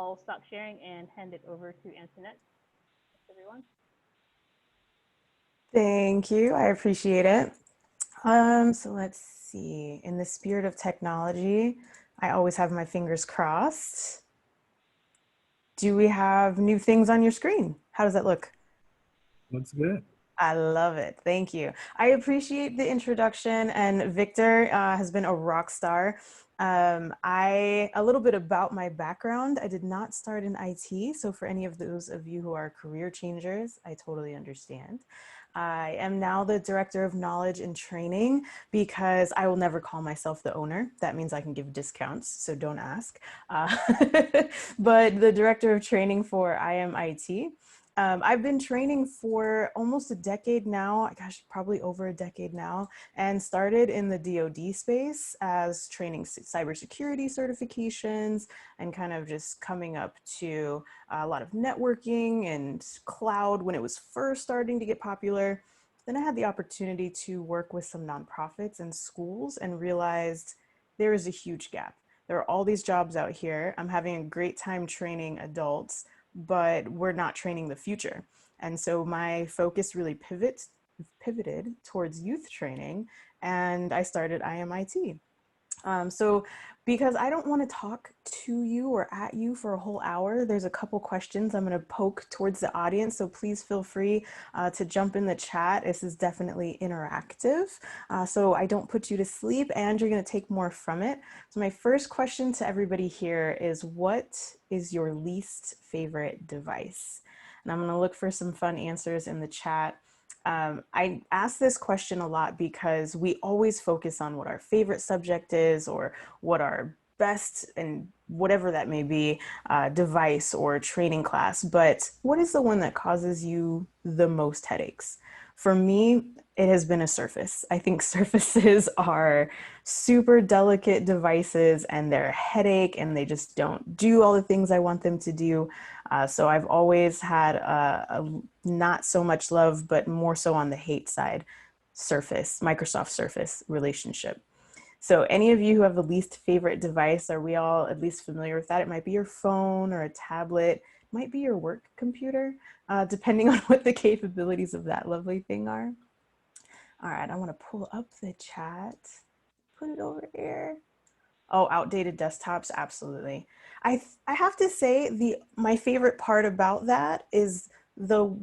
I'll stop sharing and hand it over to Antoinette. Thanks, everyone. Thank you. I appreciate it. So let's see. In the spirit of technology, I always have my fingers crossed. Do we have new things on your screen? How does that look? Looks good. I love it. Thank you. I appreciate the introduction, and Victor has been a rock star. A little bit about my background. I did not start in IT, so for any of those of you who are career changers, I totally understand. I am now the Director of Knowledge and Training because I will never call myself the owner. That means I can give discounts, so don't ask. But the Director of Training for IMIT. I've been training for almost a decade now, gosh, probably over a decade now, and started in the DoD space as training cybersecurity certifications and kind of just coming up to a lot of networking and cloud when it was first starting to get popular. Then I had the opportunity to work with some nonprofits and schools and realized there is a huge gap. There are all these jobs out here. I'm having a great time training adults, but we're not training the future. And so my focus really pivoted towards youth training, and I started IMIT. So because I don't want to talk to you or at you for a whole hour, there's a couple questions I'm going to poke towards the audience. So please feel free to jump in the chat. This is definitely interactive. So I don't put you to sleep and you're going to take more from it. So my first question to everybody here is, what is your least favorite device? And I'm going to look for some fun answers in the chat. I ask this question a lot because we always focus on what our favorite subject is or what our best and whatever that may be, device or training class. But what is the one that causes you the most headaches? For me, it has been a Surface. I think Surfaces are super delicate devices and they're a headache and they just don't do all the things I want them to do. So I've always had a not so much love, but more so on the hate side, Microsoft Surface relationship. So any of you who have the least favorite device, are we all at least familiar with that? It might be your phone or a tablet, it might be your work computer, depending on what the capabilities of that lovely thing are. All right, I want to pull up the chat, put it over here. Oh, outdated desktops, absolutely. I have to say my favorite part about that is the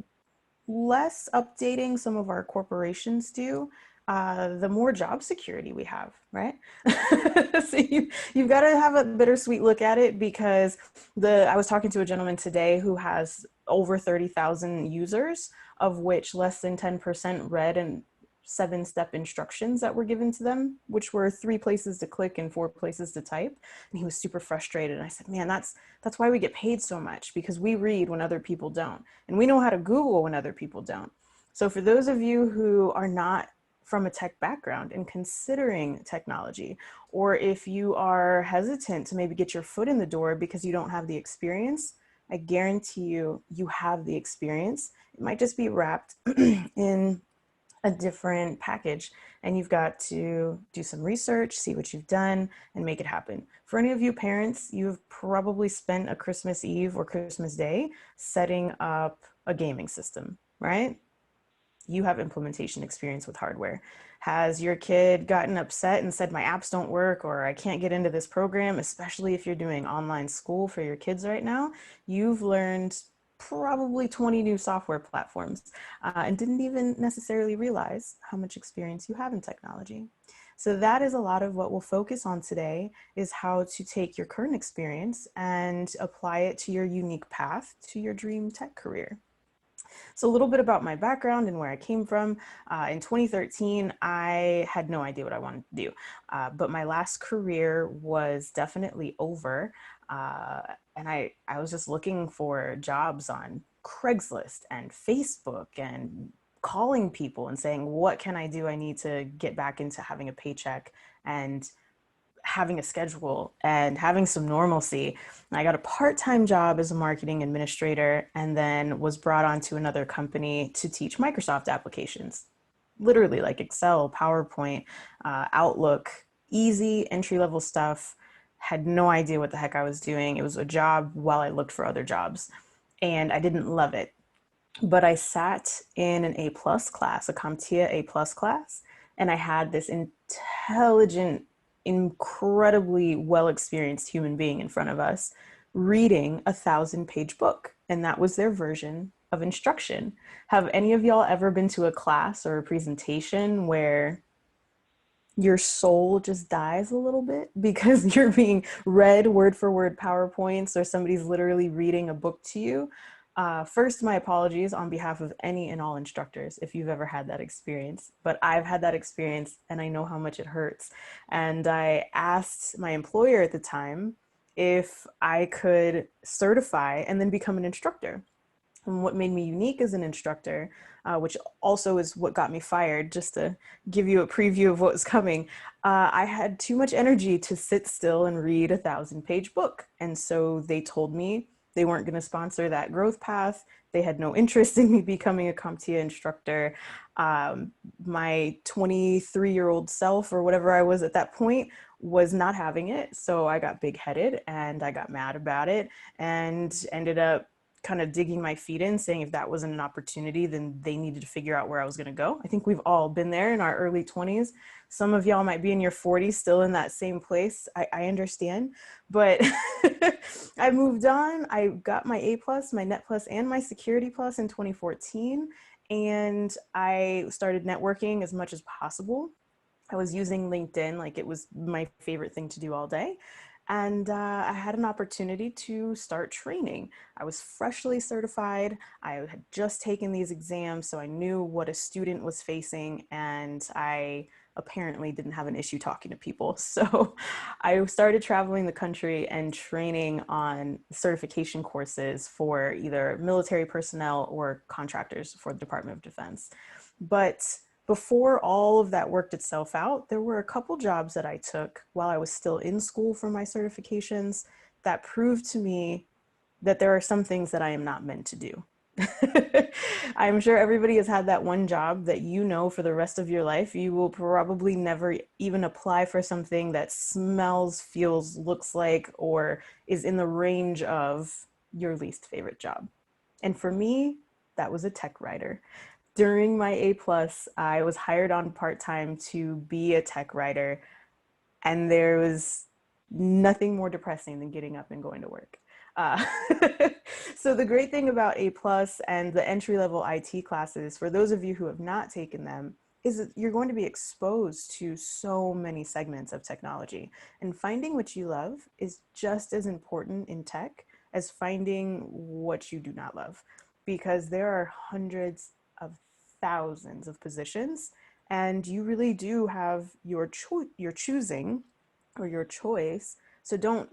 less updating some of our corporations do, the more job security we have, right? So you've got to have a bittersweet look at it because I was talking to a gentleman today who has over 30,000 users, of which less than 10% read and 7-step instructions that were given to them, which were 3 places to click and 4 places to type. And he was super frustrated. And I said, man, that's why we get paid so much, because we read when other people don't. And we know how to Google when other people don't. So for those of you who are not from a tech background and considering technology, or if you are hesitant to maybe get your foot in the door because you don't have the experience, I guarantee you have the experience. It might just be wrapped in a different package, and you've got to do some research, see what you've done, and make it happen. For any of you parents, you've probably spent a Christmas Eve or Christmas Day setting up a gaming system, right? You have implementation experience with hardware. Has your kid gotten upset and said, my apps don't work, or I can't get into this program, especially if you're doing online school for your kids right now? You've learned probably 20 new software platforms and didn't even necessarily realize how much experience you have in technology. So that is a lot of what we'll focus on today, is how to take your current experience and apply it to your unique path to your dream tech career. So a little bit about my background and where I came from. In 2013, I had no idea what I wanted to do, but my last career was definitely over. And I was just looking for jobs on Craigslist and Facebook and calling people and saying, what can I do? I need to get back into having a paycheck and having a schedule and having some normalcy. I got a part-time job as a marketing administrator and then was brought on to another company to teach Microsoft applications, literally like Excel, PowerPoint, Outlook, easy entry-level stuff. had no idea what the heck I was doing. It was a job while I looked for other jobs, and I didn't love it. But I sat in an A plus class, a CompTIA A plus class, and I had this intelligent, incredibly well experienced human being in front of us reading a 1,000-page book. And that was their version of instruction. Have any of y'all ever been to a class or a presentation where your soul just dies a little bit because you're being read word for word PowerPoints or somebody's literally reading a book to you? First, my apologies on behalf of any and all instructors if you've ever had that experience, but I've had that experience and I know how much it hurts. And I asked my employer at the time if I could certify and then become an instructor. And what made me unique as an instructor, which also is what got me fired, just to give you a preview of what was coming, I had too much energy to sit still and read a 1,000-page book. And so they told me they weren't going to sponsor that growth path. They had no interest in me becoming a CompTIA instructor. My 23-year-old self, or whatever I was at that point, was not having it. So I got big-headed and I got mad about it and ended up kind of digging my feet in, saying if that wasn't an opportunity, then they needed to figure out where I was going to go. I think we've all been there in our early 20s. Some of y'all might be in your 40s still in that same place. I understand, but I moved on. I got my A plus, my Net plus, and my Security plus in 2014. And I started networking as much as possible. I was using LinkedIn like it was my favorite thing to do all day. And I had an opportunity to start training. I was freshly certified. I had just taken these exams, so I knew what a student was facing, and I apparently didn't have an issue talking to people. So I started traveling the country and training on certification courses for either military personnel or contractors for the Department of Defense. But before all of that worked itself out, there were a couple jobs that I took while I was still in school for my certifications that proved to me that there are some things that I am not meant to do. I'm sure everybody has had that one job that you know for the rest of your life you will probably never even apply for something that smells, feels, looks like, or is in the range of your least favorite job. And for me, that was a tech writer. During my A plus, I was hired on part-time to be a tech writer, and there was nothing more depressing than getting up and going to work. Uh, so the great thing about A plus and the entry-level IT classes, for those of you who have not taken them, is that you're going to be exposed to so many segments of technology. And finding what you love is just as important in tech as finding what you do not love, because there are hundreds of thousands of positions, and you really do have your choosing or your choice. So don't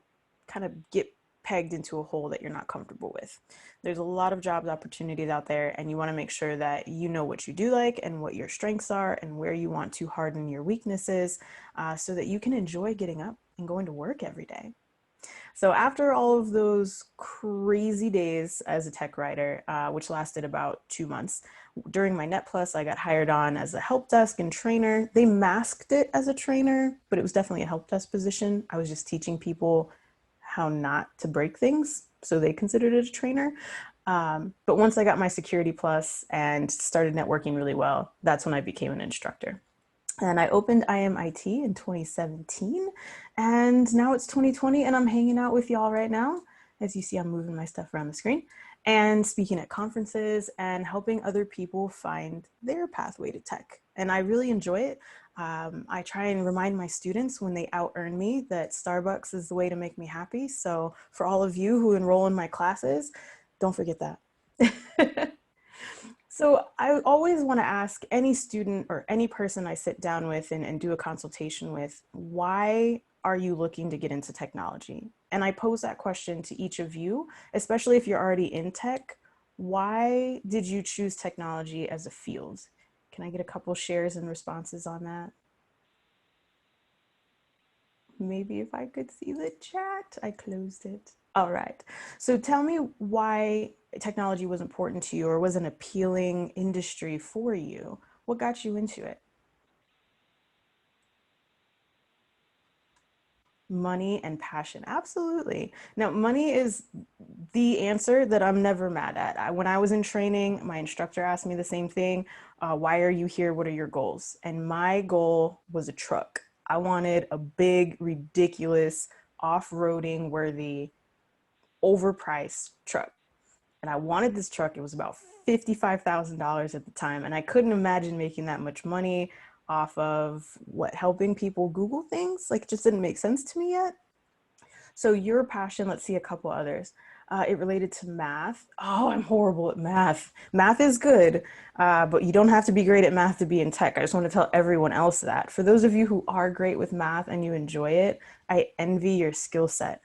kind of get pegged into a hole that you're not comfortable with. There's a lot of job opportunities out there, and you want to make sure that you know what you do like and what your strengths are and where you want to harden your weaknesses, so that you can enjoy getting up and going to work every day. So after all of those crazy days as a tech writer, which lasted about 2 months, during my Net Plus, I got hired on as a help desk and trainer. They masked it as a trainer, but it was definitely a help desk position. I was just teaching people how not to break things, so they considered it a trainer. But once I got my Security Plus and started networking really well, that's when I became an instructor. And I opened IMIT in 2017, and now it's 2020, and I'm hanging out with y'all right now. As you see, I'm moving my stuff around the screen and speaking at conferences and helping other people find their pathway to tech. And I really enjoy it. I try and remind my students when they out-earn me that Starbucks is the way to make me happy. So for all of you who enroll in my classes, don't forget that. So I always want to ask any student or any person I sit down with and do a consultation with, why are you looking to get into technology? And I pose that question to each of you, especially if you're already in tech. Why did you choose technology as a field? Can I get a couple shares and responses on that? Maybe if I could see the chat. I closed it. All right. So tell me why technology was important to you or was an appealing industry for you. What got you into it? Money and passion. Absolutely. Now, money is the answer that I'm never mad at. When I was in training, my instructor asked me the same thing. Why are you here? What are your goals? And my goal was a truck. I wanted a big, ridiculous, off-roading worthy, overpriced truck. And I wanted this truck. It was about $55,000 at the time. And I couldn't imagine making that much money off of helping people Google things. Like, it just didn't make sense to me yet. So your passion, let's see a couple others. It related to math. Oh, I'm horrible at math. Math is good, but you don't have to be great at math to be in tech. I just want to tell everyone else that. For those of you who are great with math and you enjoy it, I envy your skill set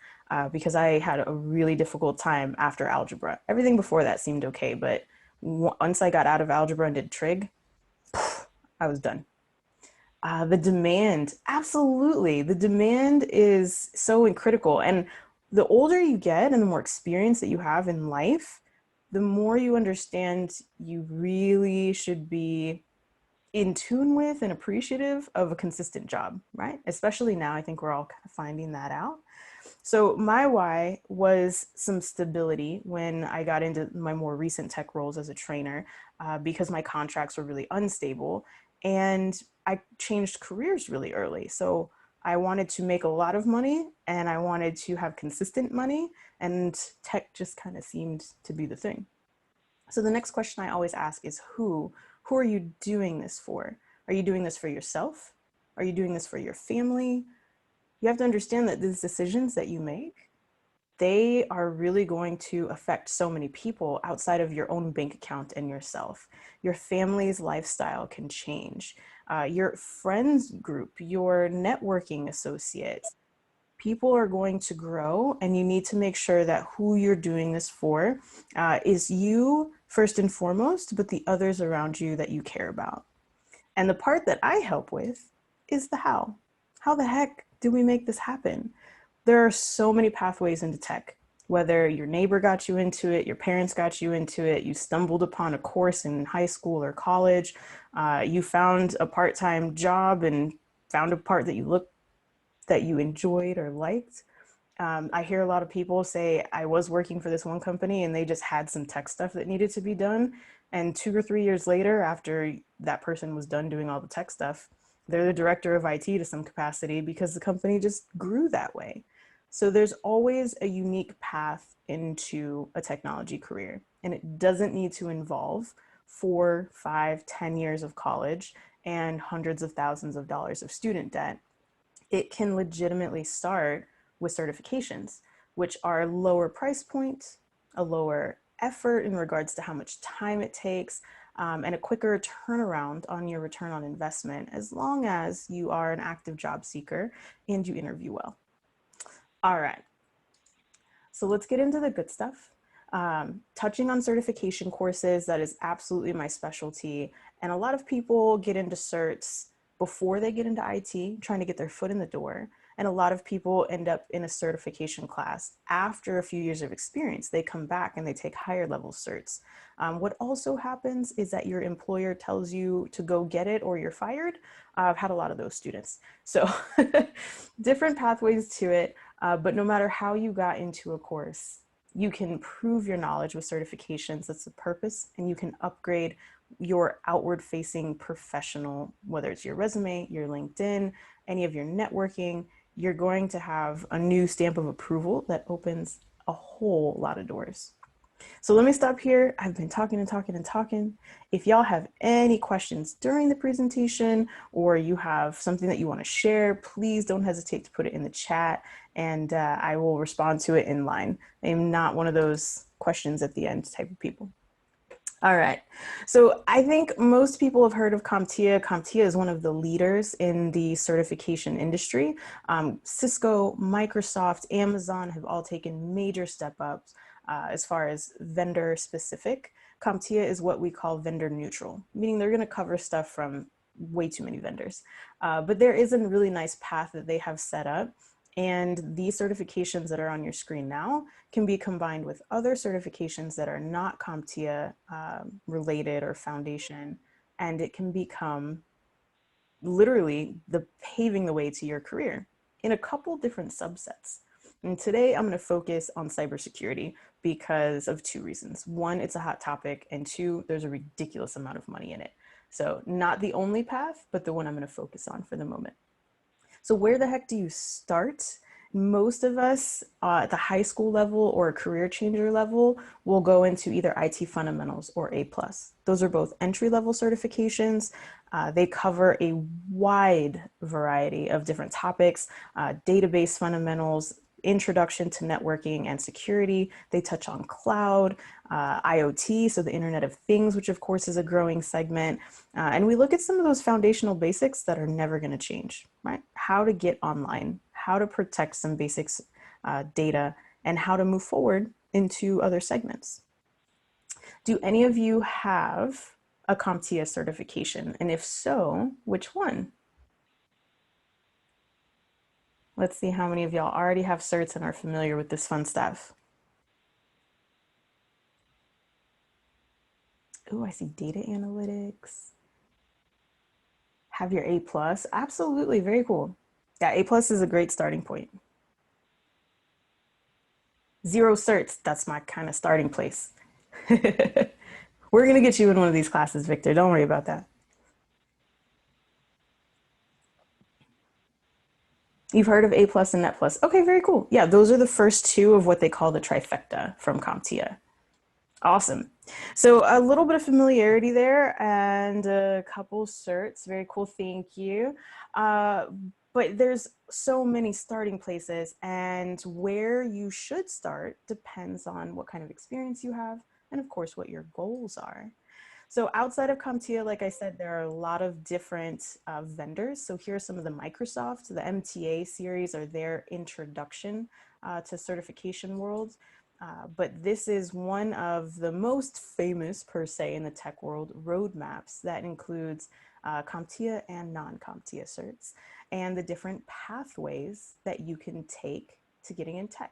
because I had a really difficult time after algebra. Everything before that seemed okay, but once I got out of algebra and did trig, I was done. The demand, absolutely. The demand is so critical. And the older you get and the more experience that you have in life, the more you understand you really should be in tune with and appreciative of a consistent job, right? Especially now, I think we're all kind of finding that out. So my why was some stability when I got into my more recent tech roles as a trainer, because my contracts were really unstable and I changed careers really early. So I wanted to make a lot of money and I wanted to have consistent money, and tech just kind of seemed to be the thing. So the next question I always ask is who are you doing this for? Are you doing this for yourself? Are you doing this for your family? You have to understand that these decisions that you make, they are really going to affect so many people outside of your own bank account and yourself. Your family's lifestyle can change. Your friends group, your networking associates, people are going to grow, and you need to make sure that who you're doing this for is you first and foremost, but the others around you that you care about. And the part that I help with is the how. How the heck do we make this happen? There are so many pathways into tech, whether your neighbor got you into it, your parents got you into it, you stumbled upon a course in high school or college, you found a part-time job and found a part that you enjoyed or liked. I hear a lot of people say, I was working for this one company and they just had some tech stuff that needed to be done. And 2 or 3 years later, after that person was done doing all the tech stuff, they're the director of IT to some capacity because the company just grew that way. So there's always a unique path into a technology career, and it doesn't need to involve 4, 5, 10 years of college and hundreds of thousands of dollars of student debt. It can legitimately start with certifications, which are lower price point, a lower effort in regards to how much time it takes, and a quicker turnaround on your return on investment, as long as you are an active job seeker and you interview well. All right, so let's get into the good stuff. Touching on certification courses, that is absolutely my specialty. And a lot of people get into certs before they get into IT, trying to get their foot in the door. And a lot of people end up in a certification class. After a few years of experience, they come back and they take higher level certs. What also happens is that your employer tells you to go get it or you're fired. I've had a lot of those students. So different pathways to it, but no matter how you got into a course, you can prove your knowledge with certifications. That's the purpose, and you can upgrade your outward facing professional, whether it's your resume, your LinkedIn, any of your networking. You're going to have a new stamp of approval that opens a whole lot of doors. So let me stop here. I've been talking and talking and talking. If y'all have any questions during the presentation, or you have something that you want to share, please don't hesitate to put it in the chat, and I will respond to it in line. I'm not one of those questions at the end type of people. All right, so I think most people have heard of CompTIA. CompTIA is one of the leaders in the certification industry. Cisco, Microsoft, Amazon have all taken major step ups as far as vendor specific. CompTIA is what we call vendor neutral, meaning they're going to cover stuff from way too many vendors. But there is a really nice path that they have set up. And these certifications that are on your screen now can be combined with other certifications that are not CompTIA related or foundation, and it can become literally the paving the way to your career. in a couple different subsets. And today I'm going to focus on cybersecurity because of two reasons. One, it's a hot topic, and two, there's a ridiculous amount of money in it. So not the only path, but the one I'm going to focus on for the moment. So where the heck do you start? Most of us at the high school level or career changer level will go into either IT fundamentals or A+. Those are both entry-level certifications. They cover a wide variety of different topics, database fundamentals, introduction to networking and security. They touch on cloud, IoT, so the Internet of Things, which of course is a growing segment. And we look at some of those foundational basics that are never going to change, right? How to get online, how to protect some basics data, and how to move forward into other segments. Do any of you have a CompTIA certification? And if so, which one? Let's see how many of y'all already have certs and are familiar with this fun stuff. Oh, I see data analytics. Have your A+. Absolutely, very cool. Yeah, A+ is a great starting point. 0 certs, that's my kind of starting place. We're gonna get you in one of these classes, Victor. Don't worry about that. You've heard of A+ and Net+. Okay, very cool. Yeah, those are the first two of what they call the trifecta from CompTIA. Awesome. So a little bit of familiarity there and a couple certs. Very cool, thank you. But there's so many starting places, and where you should start depends on what kind of experience you have and of course what your goals are. So outside of CompTIA, like I said, there are a lot of different vendors. So here are some of the Microsoft, the MTA series are their introduction to certification world. But this is one of the most famous, per se, in the tech world roadmaps that includes CompTIA and non-CompTIA certs and the different pathways that you can take to getting in tech.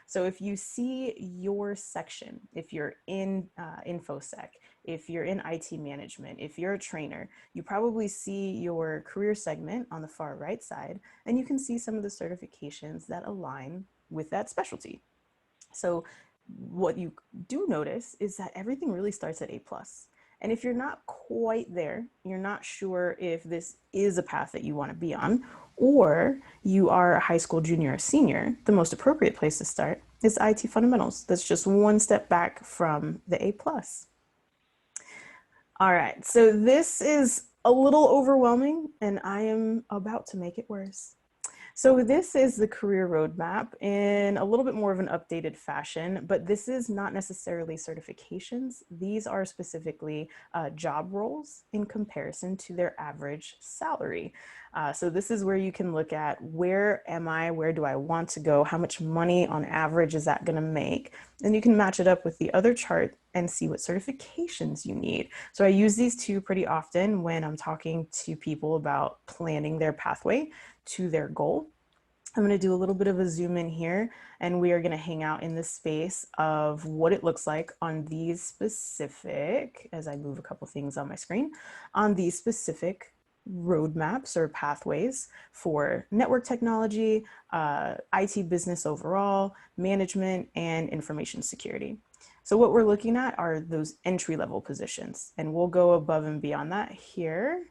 So if you see your section, if you're in InfoSec, if you're in IT management, if you're a trainer, you probably see your career segment on the far right side, and you can see some of the certifications that align with that specialty. So what you do notice is that everything really starts at A+. And if you're not quite there, you're not sure if this is a path that you want to be on, or you are a high school junior or senior, the most appropriate place to start is IT fundamentals. That's just one step back from the A+. All right, so this is a little overwhelming and I am about to make it worse. So this is the career roadmap in a little bit more of an updated fashion, but this is not necessarily certifications. These are specifically job roles in comparison to their average salary. So this is where you can look at where am I, where do I want to go, how much money on average is that gonna make? And you can match it up with the other chart and see what certifications you need. So I use these two pretty often when I'm talking to people about planning their pathway to their goal. I'm going to do a little bit of a zoom in here, and we are going to hang out in the space of what it looks like on these specific, as I move a couple things on my screen, on these specific roadmaps or pathways for network technology, IT business overall, management, and information security. So what we're looking at are those entry-level positions, and we'll go above and beyond that here.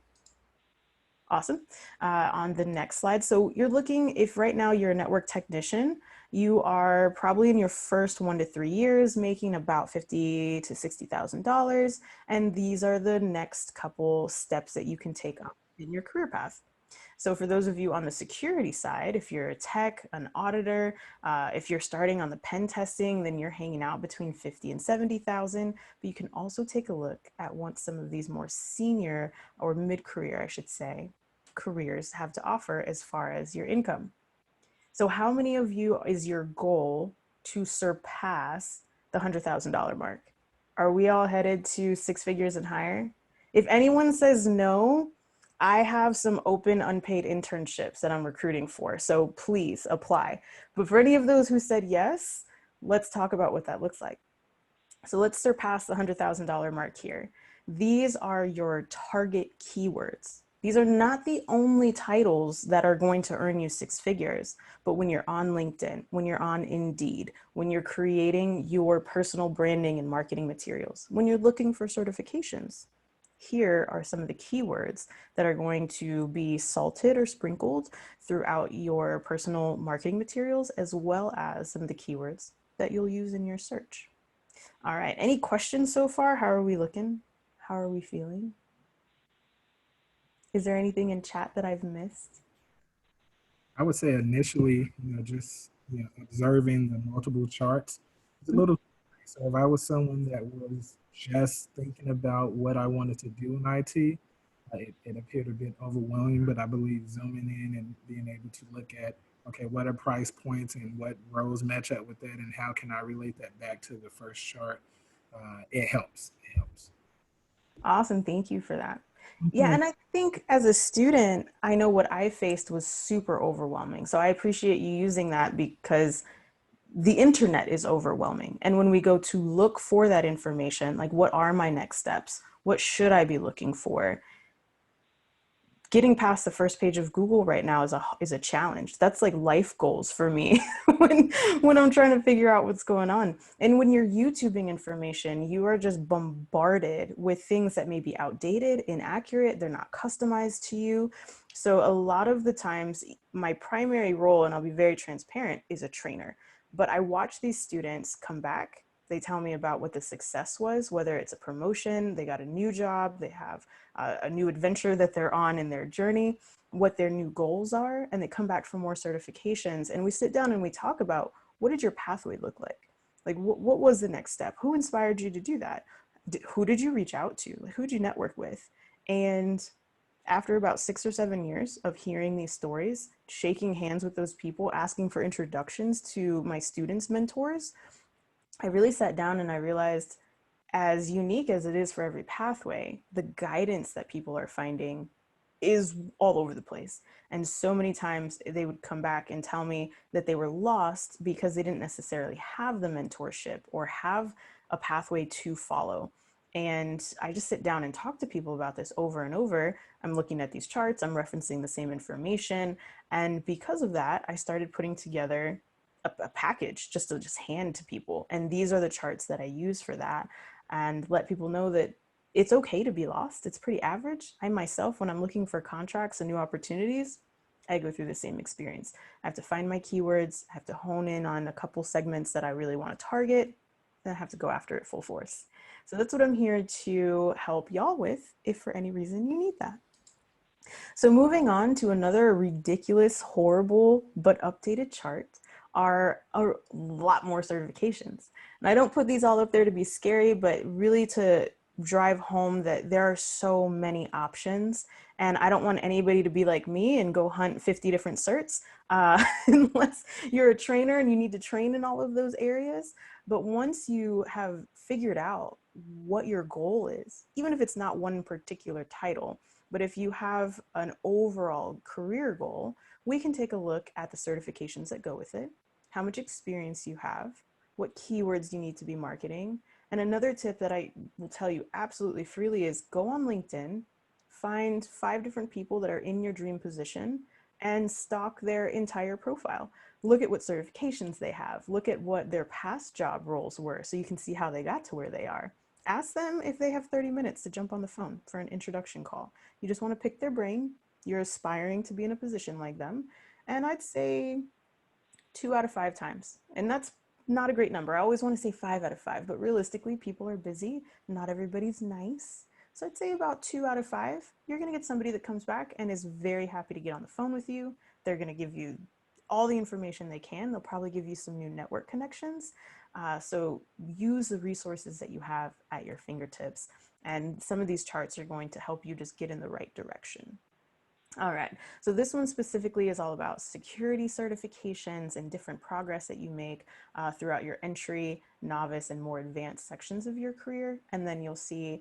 Awesome. On the next slide. So you're looking, if right now you're a network technician, you are probably in your first 1 to 3 years making about $50,000 to $60,000. And these are the next couple steps that you can take on in your career path. So for those of you on the security side, if you're a tech, an auditor, if you're starting on the pen testing, then you're hanging out between 50 and 70,000. But you can also take a look at what some of these more senior or mid-career, I should say, careers have to offer as far as your income. So how many of you is your goal to surpass the $100,000 mark? Are we all headed to 6 figures and higher? If anyone says no, I have some open unpaid internships that I'm recruiting for, so please apply. But for any of those who said yes, let's talk about what that looks like. So let's surpass the $100,000 mark here. These are your target keywords. These are not the only titles that are going to earn you six figures, but when you're on LinkedIn, when you're on Indeed, when you're creating your personal branding and marketing materials, when you're looking for certifications, here are some of the keywords that are going to be salted or sprinkled throughout your personal marketing materials, as well as some of the keywords that you'll use in your search. All right, any questions so far? How are we looking? How are we feeling? Is there anything in chat that I've missed? I would say initially, just observing the multiple charts. It's a little. So if I was someone that was just thinking about what I wanted to do in IT, it appeared a bit overwhelming. But I believe zooming in and being able to look at, okay, what are price points and what roles match up with that, and how can I relate that back to the first chart? It helps. It helps. Awesome, thank you for that. Yeah, and I think as a student, I know what I faced was super overwhelming. So I appreciate you using that because the internet is overwhelming. And when we go to look for that information, like what are my next steps? What should I be looking for? Getting past the first page of Google right now is a challenge. That's like life goals for me when I'm trying to figure out what's going on. And when you're YouTubing information, you are just bombarded with things that may be outdated, inaccurate, they're not customized to you. So a lot of the times my primary role, and I'll be very transparent, is a trainer. But I watch these students come back. They tell me about what the success was, whether it's a promotion, they got a new job, they have a new adventure that they're on in their journey, what their new goals are, and they come back for more certifications. And we sit down and we talk about, what did your pathway look like? Like, what was the next step? Who inspired you to do that? Who did you reach out to? Like, who did you network with? And after about 6 or 7 years of hearing these stories, shaking hands with those people, asking for introductions to my students' mentors, I really sat down and I realized, as unique as it is for every pathway, the guidance that people are finding is all over the place. And so many times they would come back and tell me that they were lost because they didn't necessarily have the mentorship or have a pathway to follow. And I just sit down and talk to people about this over and over. I'm looking at these charts, I'm referencing the same information. And because of that, I started putting together a package just to hand to people. And these are the charts that I use for that, and let people know that it's okay to be lost. It's pretty average. I myself, when I'm looking for contracts and new opportunities, I go through the same experience. I have to find my keywords, I have to hone in on a couple segments that I really want to target, then I have to go after it full force. So that's what I'm here to help y'all with, if for any reason you need that. So moving on to another ridiculous, horrible, but updated chart are a lot more certifications. And I don't put these all up there to be scary, but really to drive home that there are so many options. And I don't want anybody to be like me and go hunt 50 different certs unless you're a trainer and you need to train in all of those areas. But once you have figured out what your goal is, even if it's not one particular title, but if you have an overall career goal, we can take a look at the certifications that go with it, how much experience you have, what keywords you need to be marketing. And another tip that I will tell you absolutely freely is go on LinkedIn, find 5 different people that are in your dream position and stalk their entire profile. Look at what certifications they have. Look at what their past job roles were so you can see how they got to where they are. Ask them if they have 30 minutes to jump on the phone for an introduction call. You just want to pick their brain. You're aspiring to be in a position like them. And I'd say 2 out of 5 times. And that's not a great number. I always want to say 5 out of 5, but realistically, people are busy. Not everybody's nice. So I'd say about 2 out of 5, you're going to get somebody that comes back and is very happy to get on the phone with you. They're going to give you all the information they can. They'll probably give you some new network connections. So use the resources that you have at your fingertips. And some of these charts are going to help you just get in the right direction. All right, so this one specifically is all about security certifications and different progress that you make throughout your entry, novice, and more advanced sections of your career. And then you'll see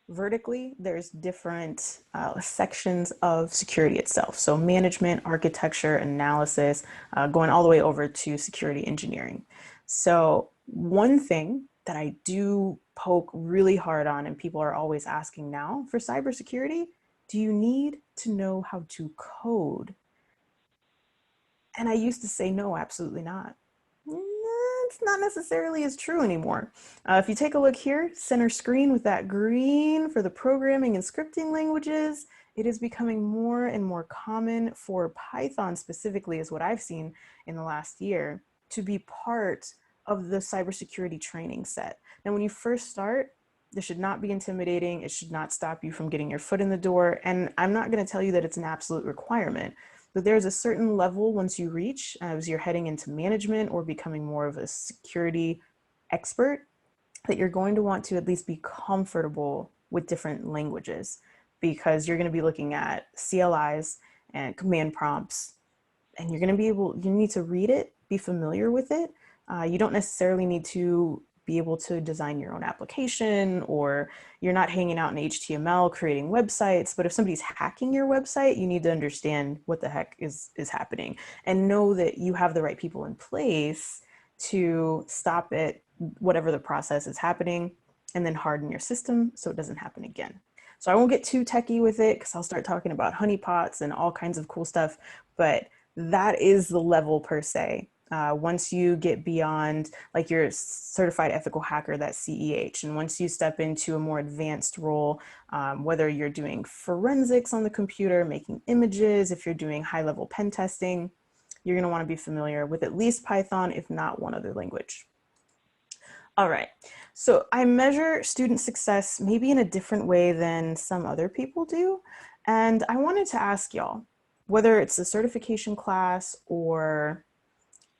vertically, there's different sections of security itself. So management, architecture, analysis, going all the way over to security engineering. So one thing that I do poke really hard on, and people are always asking now for cybersecurity, Do you need to know how to code? And I used to say, no, absolutely not. It's not necessarily as true anymore. If you take a look here, center screen with that green for the programming and scripting languages, it is becoming more and more common for Python specifically, is what I've seen in the last year, to be part of the cybersecurity training set. Now, when you first start, this should not be intimidating. It should not stop you from getting your foot in the door. And I'm not going to tell you that it's an absolute requirement. But there's a certain level once you reach as you're heading into management or becoming more of a security expert that you're going to want to at least be comfortable with different languages, because you're going to be looking at CLIs and command prompts, and you're going to be able, you need to read it, be familiar with it. You don't necessarily need to be able to design your own application, or you're not hanging out in HTML creating websites, but if somebody's hacking your website, you need to understand what the heck is happening and know that you have the right people in place to stop it, whatever the process is happening, and then harden your system so it doesn't happen again. So I won't get too techie with it because I'll start talking about honeypots and all kinds of cool stuff, but that is the level per se. Once you get beyond like your certified ethical hacker, that CEH, and once you step into a more advanced role, whether you're doing forensics on the computer, making images, if you're doing high-level pen testing, you're going to want to be familiar with at least Python, if not one other language. All right, so I measure student success maybe in a different way than some other people do. And I wanted to ask y'all, whether it's a certification class or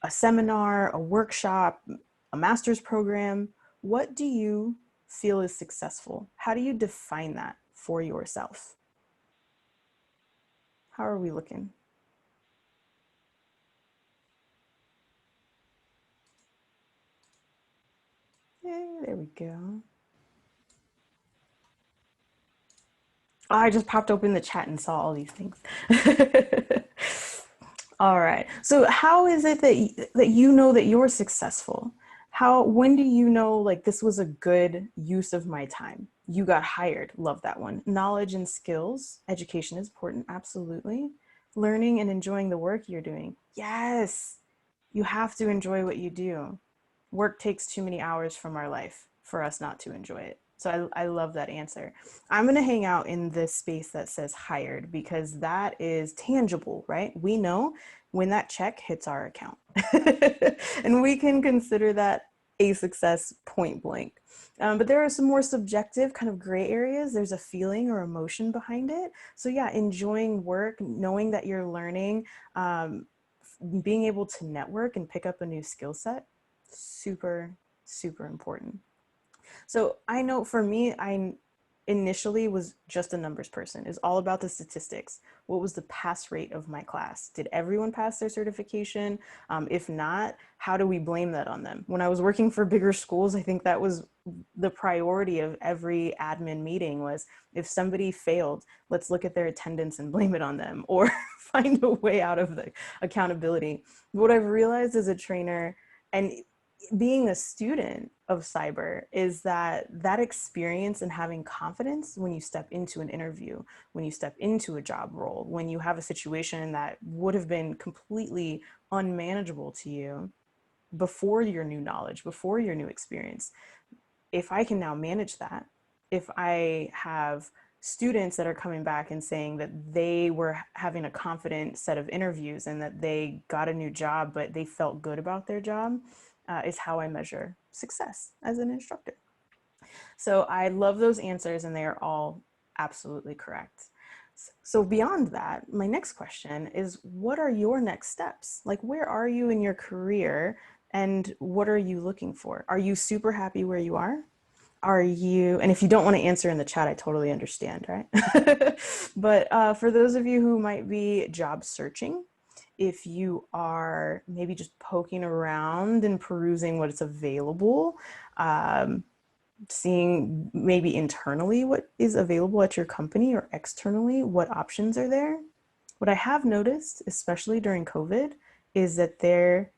a seminar, a workshop, a master's program, what do you feel is successful? How do you define that for yourself? How are we looking? Hey, there we go. Oh, I just popped open the chat and saw all these things. All right. So how is it that you know that you're successful? When do you know like this was a good use of my time? You got hired. Love that one. Knowledge and skills. Education is important. Absolutely. Learning and enjoying the work you're doing. Yes. You have to enjoy what you do. Work takes too many hours from our life for us not to enjoy it. So I love that answer. I'm going to hang out in this space that says hired because that is tangible, right? We know when that check hits our account and we can consider that a success point blank. But there are some more subjective kind of gray areas. There's a feeling or emotion behind it. So yeah, enjoying work, knowing that you're learning, being able to network and pick up a new skill set, super, super important. So I know for me, I initially was just a numbers person. It's all about the statistics. What was the pass rate of my class? Did everyone pass their certification? If not, how do we blame that on them? When I was working for bigger schools, I think that was the priority of every admin meeting was if somebody failed, let's look at their attendance and blame it on them or find a way out of the accountability. What I've realized as a trainer and being a student of cyber is that experience and having confidence when you step into an interview, when you step into a job role, when you have a situation that would have been completely unmanageable to you before your new knowledge, before your new experience. If I can now manage that, if I have students that are coming back and saying that they were having a confident set of interviews and that they got a new job, but they felt good about their job, is how I measure success as an instructor. So I love those answers and they are all absolutely correct. So beyond that, my next question is, what are your next steps? Like, where are you in your career and what are you looking for? Are you super happy where you are? Are you, and if you don't want to answer in the chat, I totally understand, right? But for those of you who might be job searching, if you are maybe just poking around and perusing what is available, seeing maybe internally what is available at your company or externally, what options are there. What I have noticed, especially during COVID, is that there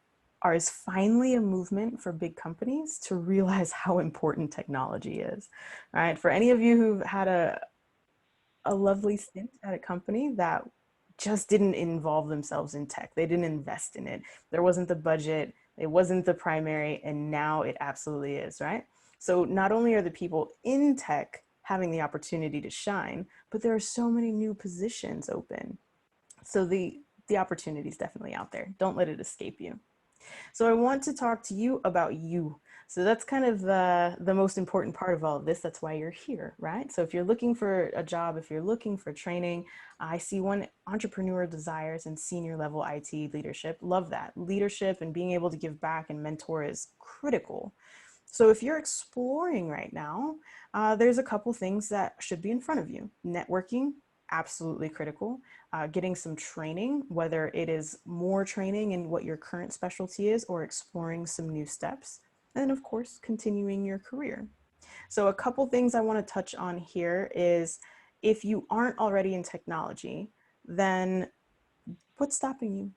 is finally a movement for big companies to realize how important technology is, right? For any of you who've had a lovely stint at a company that just didn't involve themselves in tech. They didn't invest in it. There wasn't the budget, it wasn't the primary, and now it absolutely is, right? So not only are the people in tech having the opportunity to shine, but there are so many new positions open. So the opportunity is definitely out there. Don't let it escape you. So I want to talk to you about you. So that's kind of the most important part of all of this. That's why you're here, right? So if you're looking for a job, if you're looking for training, I see one entrepreneur desires and senior level IT leadership. Love that. Leadership and being able to give back and mentor is critical. So if you're exploring right now, there's a couple things that should be in front of you. Networking, absolutely critical. Getting some training, whether it is more training in what your current specialty is or exploring some new steps. And then of course, continuing your career. So a couple things I want to touch on here is if you aren't already in technology, then what's stopping you?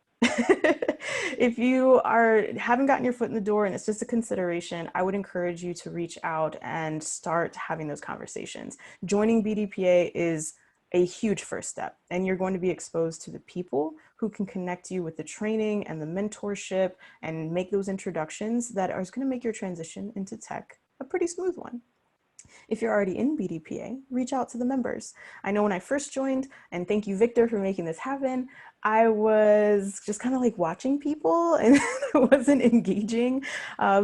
If you haven't gotten your foot in the door and it's just a consideration, I would encourage you to reach out and start having those conversations. Joining BDPA is a huge first step, and you're going to be exposed to the people who can connect you with the training and the mentorship and make those introductions that are going to make your transition into tech a pretty smooth one. If you're already in BDPA, reach out to the members. I know when I first joined, and thank you, Victor, for making this happen, I was just kind of like watching people and it wasn't engaging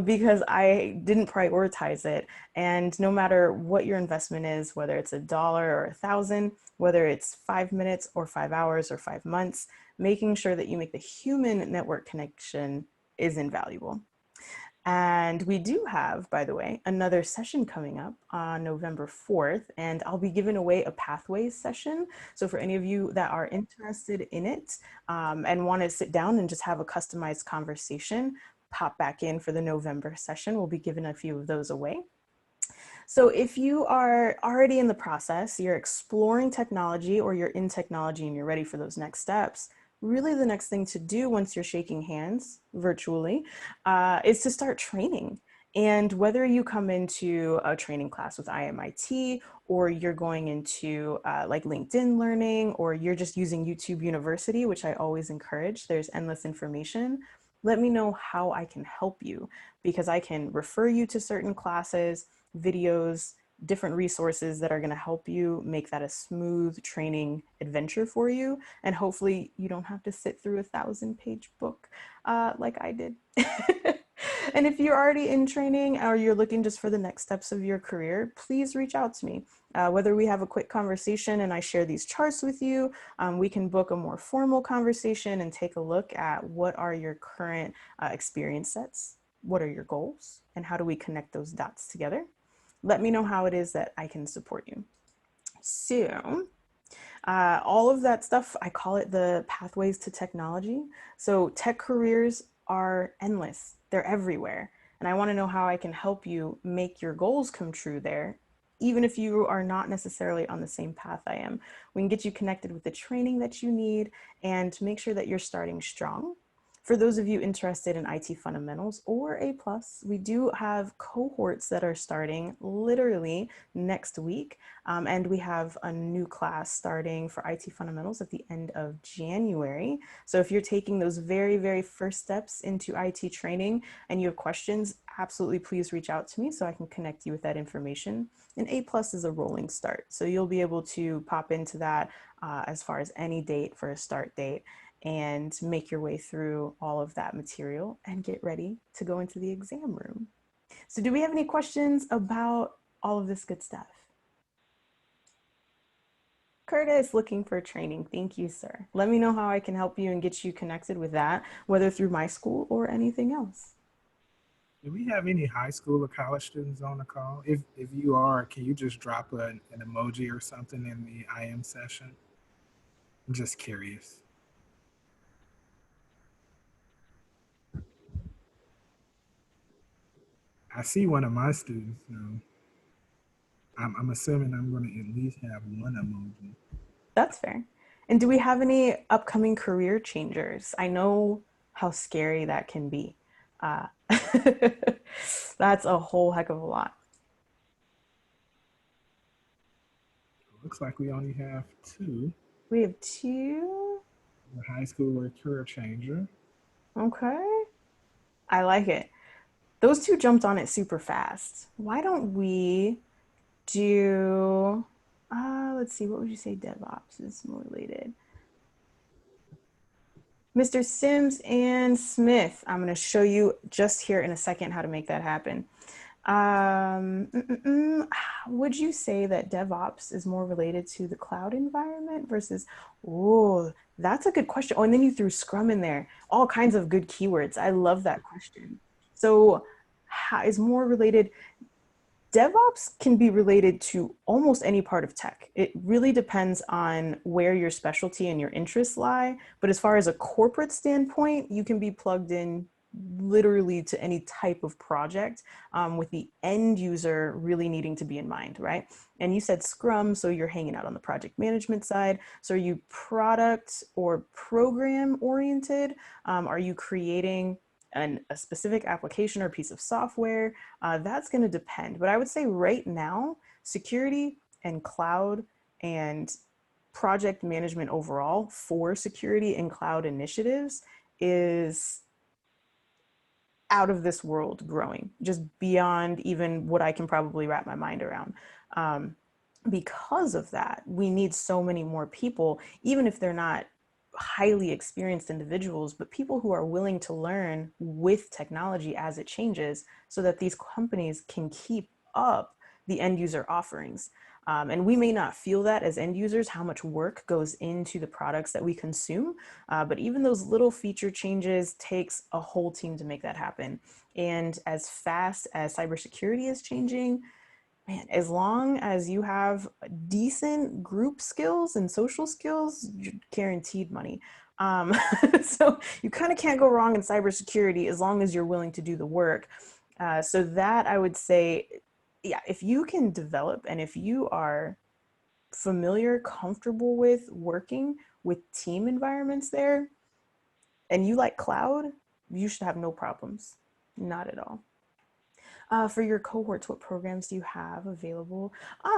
because I didn't prioritize it. And no matter what your investment is, whether it's $1 or 1,000, whether it's 5 minutes or 5 hours or 5 months, making sure that you make the human network connection is invaluable. And we do have, by the way, another session coming up on November 4th, and I'll be giving away a pathways session. So for any of you that are interested in it and want to sit down and just have a customized conversation, pop back in for the November session. We'll be giving a few of those away. So if you are already in the process, you're exploring technology or you're in technology and you're ready for those next steps, really the next thing to do once you're shaking hands virtually is to start training. And whether you come into a training class with IMIT or you're going into like LinkedIn Learning or you're just using YouTube University, which I always encourage, there's endless information. Let me know how I can help you because I can refer you to certain classes, videos, different resources that are going to help you make that a smooth training adventure for you. And hopefully you don't have to sit through a 1,000-page book like I did. And if you're already in training or you're looking just for the next steps of your career, please reach out to me. Whether we have a quick conversation and I share these charts with you, we can book a more formal conversation and take a look at what are your current experience sets, what are your goals, and how do we connect those dots together. Let me know how it is that I can support you. So all of that stuff, I call it the pathways to technology. So tech careers are endless. They're everywhere. And I want to know how I can help you make your goals come true there, even if you are not necessarily on the same path I am. We can get you connected with the training that you need and make sure that you're starting strong. For those of you interested in IT fundamentals or A+, we do have cohorts that are starting literally next week. And we have a new class starting for IT fundamentals at the end of January. So if you're taking those very, very first steps into IT training and you have questions, absolutely please reach out to me so I can connect you with that information. And A+ is a rolling start. So you'll be able to pop into that as far as any date for a start date and make your way through all of that material and get ready to go into the exam room. So do we have any questions about all of this good stuff? Curtis, looking for training. Thank you, sir. Let me know how I can help you and get you connected with that, whether through my school or anything else. Do we have any high school or college students on the call? If you are, can you just drop an emoji or something in the IM session? I'm just curious. I see one of my students now. I'm assuming I'm going to at least have one emoji. That's fair. And do we have any upcoming career changers? I know how scary that can be. That's a whole heck of a lot. Looks like we only have two. We have two. A high school or career changer. Okay. I like it. Those two jumped on it super fast. Why don't we do, let's see, what would you say DevOps is more related? Mr. Sims and Smith, I'm going to show you just here in a second how to make that happen. Would you say that DevOps is more related to the cloud environment versus, oh, that's a good question. Oh, and then you threw Scrum in there. All kinds of good keywords. I love that question. So how is more related? DevOps can be related to almost any part of tech. It really depends on where your specialty and your interests lie. But as far as a corporate standpoint, you can be plugged in literally to any type of project with the end user really needing to be in mind, right? And you said Scrum, so you're hanging out on the project management side. So are you product or program oriented? Are you creating a specific application or piece of software? That's going to depend. But I would say right now, security and cloud and project management overall for security and cloud initiatives is out of this world growing, just beyond even what I can probably wrap my mind around. Because of that, we need so many more people, even if they're not highly experienced individuals, but people who are willing to learn with technology as it changes so that these companies can keep up the end user offerings. And we may not feel that as end users, how much work goes into the products that we consume, but even those little feature changes takes a whole team to make that happen. And as fast as cybersecurity is changing, man, as long as you have decent group skills and social skills, you're guaranteed money. So you kind of can't go wrong in cybersecurity as long as you're willing to do the work. So that I would say, yeah, if you can develop and if you are familiar, comfortable with working with team environments there, and you like cloud, you should have no problems. Not at all. For your cohorts, what programs do you have available?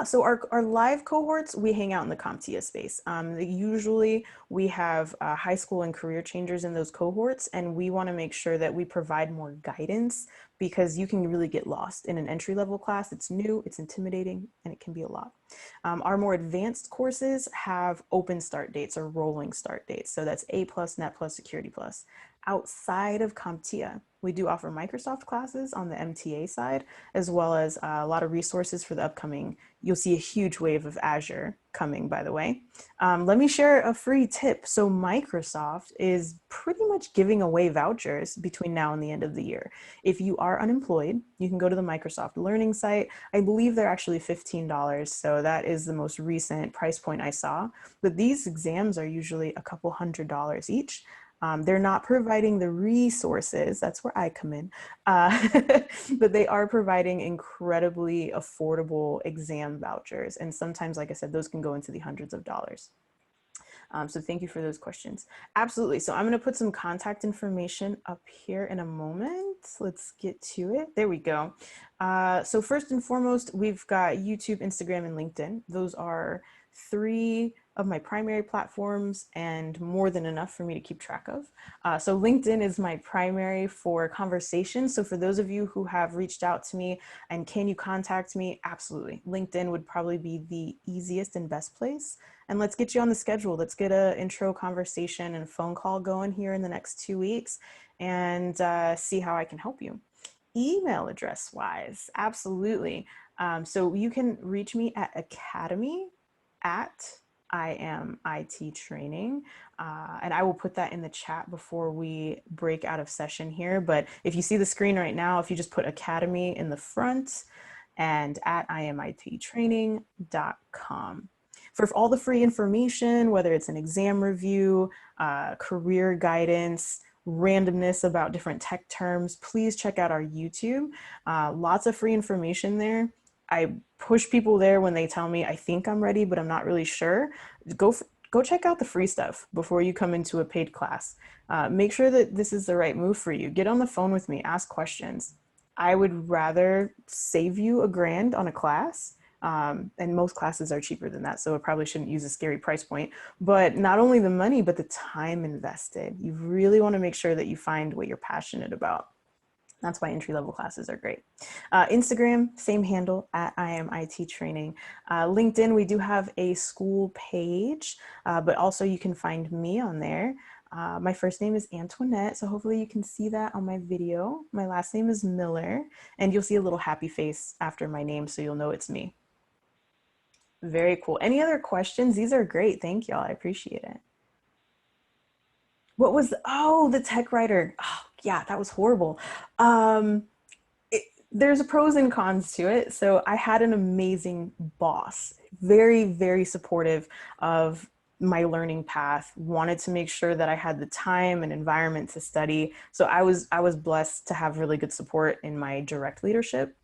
So our live cohorts, we hang out in the CompTIA space. Usually we have high school and career changers in those cohorts, and we want to make sure that we provide more guidance because you can really get lost in an entry-level class. It's new, it's intimidating, and it can be a lot. Our more advanced courses have open start dates or rolling start dates. So that's A+, Net+, Security+. Outside of CompTIA, we do offer Microsoft classes on the MTA side, as well as a lot of resources for the upcoming. You'll see a huge wave of Azure coming, by the way. Let me share a free tip. So Microsoft is pretty much giving away vouchers between now and the end of the year. If you are unemployed, you can go to the Microsoft Learning site. I believe they're actually $15. So that is the most recent price point I saw. But these exams are usually a couple $100s each. They're not providing the resources, that's where I come in, but they are providing incredibly affordable exam vouchers. And sometimes, like I said, those can go into the hundreds of dollars. So thank you for those questions. Absolutely. So I'm going to put some contact information up here in a moment. Let's get to it. There we go. So first and foremost, we've got YouTube, Instagram, and LinkedIn. Those are 3 of my primary platforms and more than enough for me to keep track of. So LinkedIn is my primary for conversation. So for those of you who have reached out to me and can you contact me? Absolutely. LinkedIn would probably be the easiest and best place. And let's get you on the schedule. Let's get an intro conversation and phone call going here in the next 2 weeks and see how I can help you. Email address wise, absolutely. So you can reach me at academy@IamIT-training. And I will put that in the chat before we break out of session here. But if you see the screen right now, if you just put academy in the front and at IamITtraining.com. For all the free information, whether it's an exam review, career guidance, randomness about different tech terms, please check out our YouTube. Lots of free information there. I push people there when they tell me, I think I'm ready, but I'm not really sure. Go check out the free stuff before you come into a paid class. Make sure that this is the right move for you. Get on the phone with me, ask questions. I would rather save you $1,000 on a class And most classes are cheaper than that. So it probably shouldn't use a scary price point, but not only the money, but the time invested. You really want to make sure that you find what you're passionate about. That's why entry-level classes are great. Instagram, same handle, at I am IT Training. LinkedIn, we do have a school page, but also you can find me on there. My first name is Antoinette, so hopefully you can see that on my video. My last name is Miller, and you'll see a little happy face after my name, so you'll know it's me. Very cool. Any other questions? These are great. Thank y'all. I appreciate it. What was, oh, the tech writer. Oh, yeah, that was horrible. There's a pros and cons to it. So I had an amazing boss, very, very supportive of my learning path, wanted to make sure that I had the time and environment to study. So I was blessed to have really good support in my direct leadership.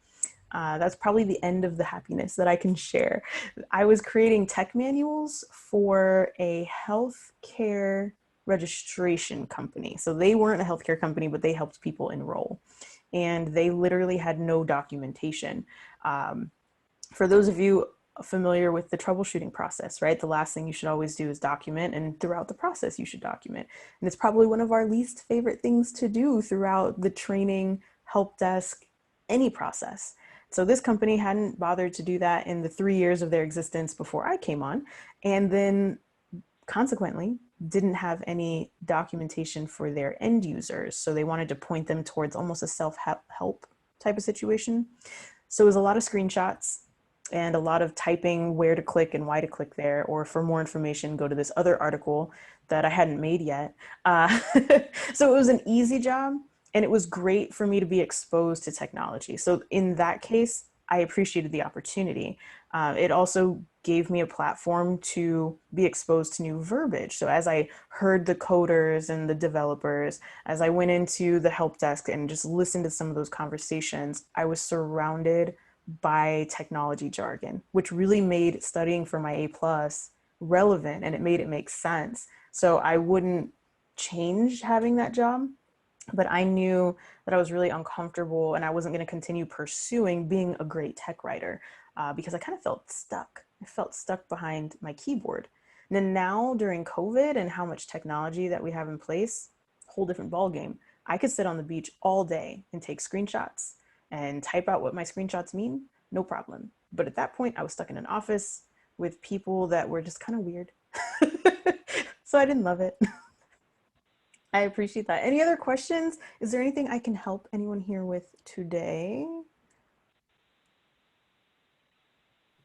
That's probably the end of the happiness that I can share. I was creating tech manuals for a healthcare registration company. So they weren't a healthcare company, but they helped people enroll. And they literally had no documentation. For those of you familiar with the troubleshooting process, right? The last thing you should always do is document, and throughout the process, you should document. And it's probably one of our least favorite things to do throughout the training, help desk, any process. So this company hadn't bothered to do that in the 3 years of their existence before I came on. And then consequently, didn't have any documentation for their end users. So they wanted to point them towards almost a self-help type of situation. So it was a lot of screenshots and a lot of typing where to click and why to click there, or for more information, go to this other article that I hadn't made yet. So it was an easy job, and it was great for me to be exposed to technology. So in that case, I appreciated the opportunity. It also gave me a platform to be exposed to new verbiage. So as I heard the coders and the developers, as I went into the help desk and just listened to some of those conversations, I was surrounded by technology jargon, which really made studying for my A+ relevant, and it made it make sense. So I wouldn't change having that job, but I knew that I was really uncomfortable and I wasn't going to continue pursuing being a great tech writer because I kind of felt stuck. I felt stuck behind my keyboard. And then now during COVID and how much technology that we have in place, whole different ballgame. I could sit on the beach all day and take screenshots and type out what my screenshots mean, no problem. But at that point, I was stuck in an office with people that were just kind of weird. So I didn't love it. I appreciate that. Any other questions? Is there anything I can help anyone here with today?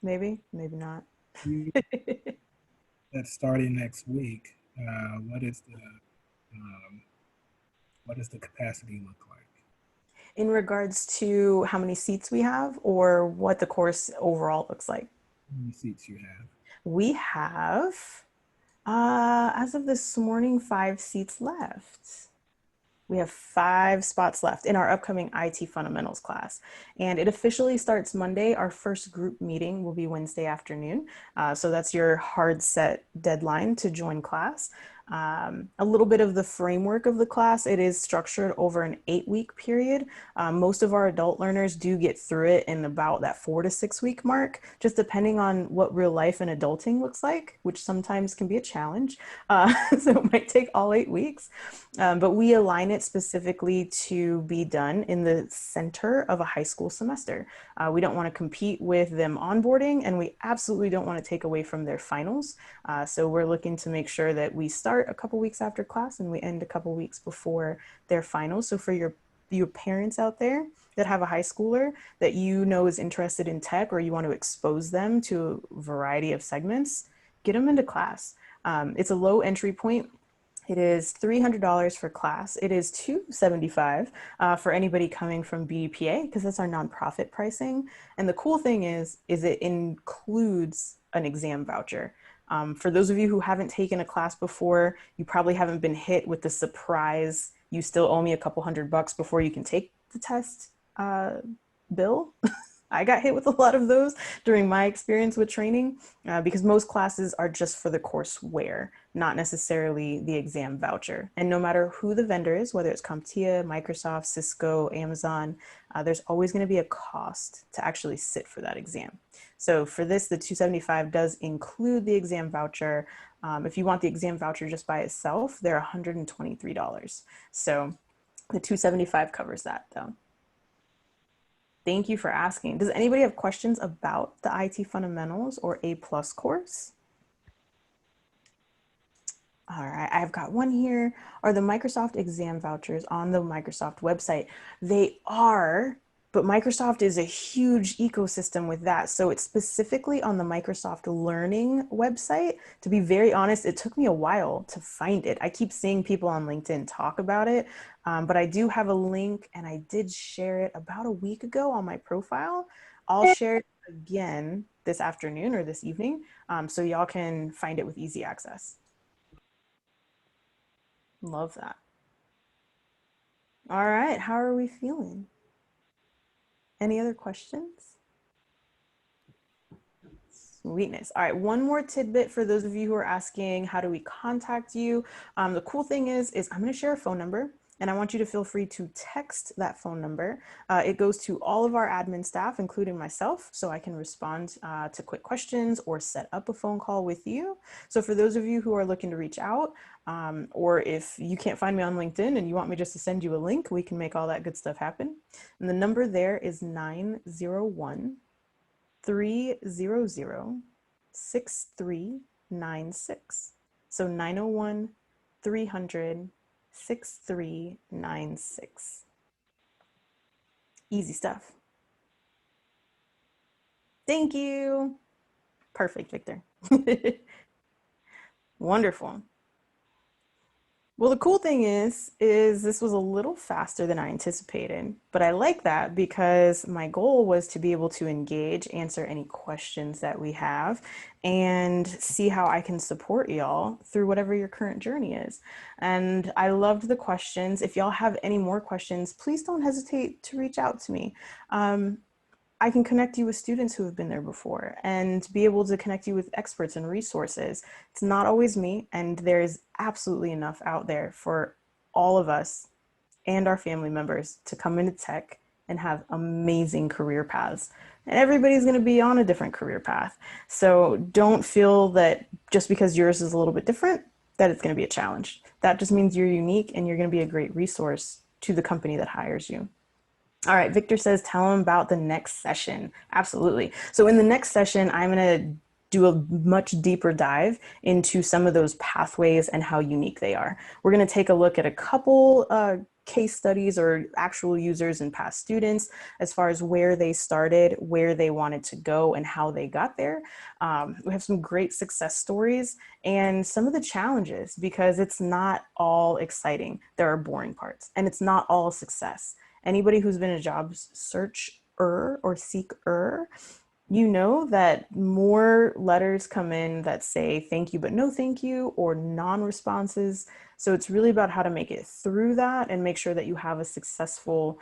Maybe, maybe not. That's starting next week. What does the capacity look like? In regards to how many seats we have, or what the course overall looks like? How many seats you have? We have, as of this morning, 5 seats left. We have 5 spots left in our upcoming IT fundamentals class. And it officially starts Monday. Our first group meeting will be Wednesday afternoon. So that's your hard set deadline to join class. A little bit of the framework of the class, it is structured over an 8-week period. Most of our adult learners do get through it in about that 4 to 6 week mark, just depending on what real life and adulting looks like, which sometimes can be a challenge. So it might take all 8 weeks, but we align it specifically to be done in the center of a high school semester. We don't want to compete with them onboarding, and we absolutely don't want to take away from their finals. So we're looking to make sure that we start a couple weeks after class and we end a couple weeks before their finals. So for your parents out there that have a high schooler that you know is interested in tech, or you want to expose them to a variety of segments, get them into class. It's a low entry point. It is $300 for class. It is $275 for anybody coming from BDPA, because that's our nonprofit pricing. And the cool thing is it includes an exam voucher. For those of you who haven't taken a class before, you probably haven't been hit with the surprise, you still owe me a couple $100 before you can take the test bill. I got hit with a lot of those during my experience with training because most classes are just for the courseware, not necessarily the exam voucher. And no matter who the vendor is, whether it's CompTIA, Microsoft, Cisco, Amazon, there's always going to be a cost to actually sit for that exam. So for this, the $275 does include the exam voucher. If you want the exam voucher just by itself, they're $123. So the $275 covers that though. Thank you for asking. Does anybody have questions about the IT fundamentals or A+ course? All right, I've got one here. Are the Microsoft exam vouchers on the Microsoft website? They are, but Microsoft is a huge ecosystem with that. So it's specifically on the Microsoft Learning website. To be very honest, it took me a while to find it. I keep seeing people on LinkedIn talk about it, but I do have a link and I did share it about a week ago on my profile. I'll share it again this afternoon or this evening so y'all can find it with easy access. Love that. All right, how are we feeling? Any other questions? Sweetness. All right, one more tidbit for those of you who are asking, how do we contact you? The cool thing is I'm gonna share a phone number and I want you to feel free to text that phone number. It goes to all of our admin staff, including myself, so I can respond to quick questions or set up a phone call with you. So for those of you who are looking to reach out, or if you can't find me on LinkedIn and you want me just to send you a link, we can make all that good stuff happen. And the number there is 901-300-6396. So 901-300-6396. Easy stuff. Thank you. Perfect, Victor. Wonderful. Well, the cool thing is this was a little faster than I anticipated, but I like that because my goal was to be able to engage, answer any questions that we have, and see how I can support y'all through whatever your current journey is. And I loved the questions. If y'all have any more questions, please don't hesitate to reach out to me. I can connect you with students who have been there before and be able to connect you with experts and resources. It's not always me, and there's absolutely enough out there for all of us and our family members to come into tech and have amazing career paths. And everybody's going to be on a different career path. So don't feel that just because yours is a little bit different, that it's going to be a challenge. That just means you're unique and you're going to be a great resource to the company that hires you. All right, Victor says, tell them about the next session. Absolutely. So in the next session, I'm going to do a much deeper dive into some of those pathways and how unique they are. We're going to take a look at a couple case studies or actual users and past students as far as where they started, where they wanted to go, and how they got there. We have some great success stories and some of the challenges, because it's not all exciting. There are boring parts, and it's not all success. Anybody who's been a job searcher or seeker, you know that more letters come in that say thank you but no thank you, or non-responses. So it's really about how to make it through that and make sure that you have a successful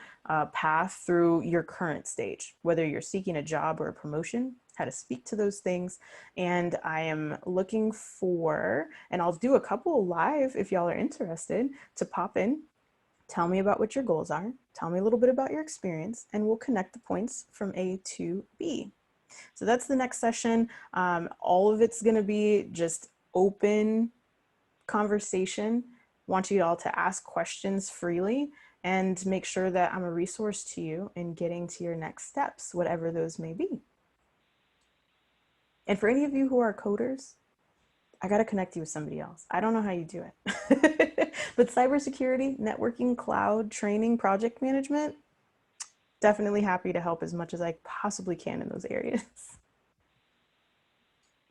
path through your current stage, whether you're seeking a job or a promotion, how to speak to those things. And I am looking for, and I'll do a couple live if y'all are interested, to pop in. Tell me about what your goals are. Tell me a little bit about your experience, and we'll connect the points from A to B. So that's the next session. All of it's going to be just open conversation. Want you all to ask questions freely and make sure that I'm a resource to you in getting to your next steps, whatever those may be. And for any of you who are coders, I got to connect you with somebody else. I don't know how you do it. But cybersecurity, networking, cloud, training, project management, definitely happy to help as much as I possibly can in those areas.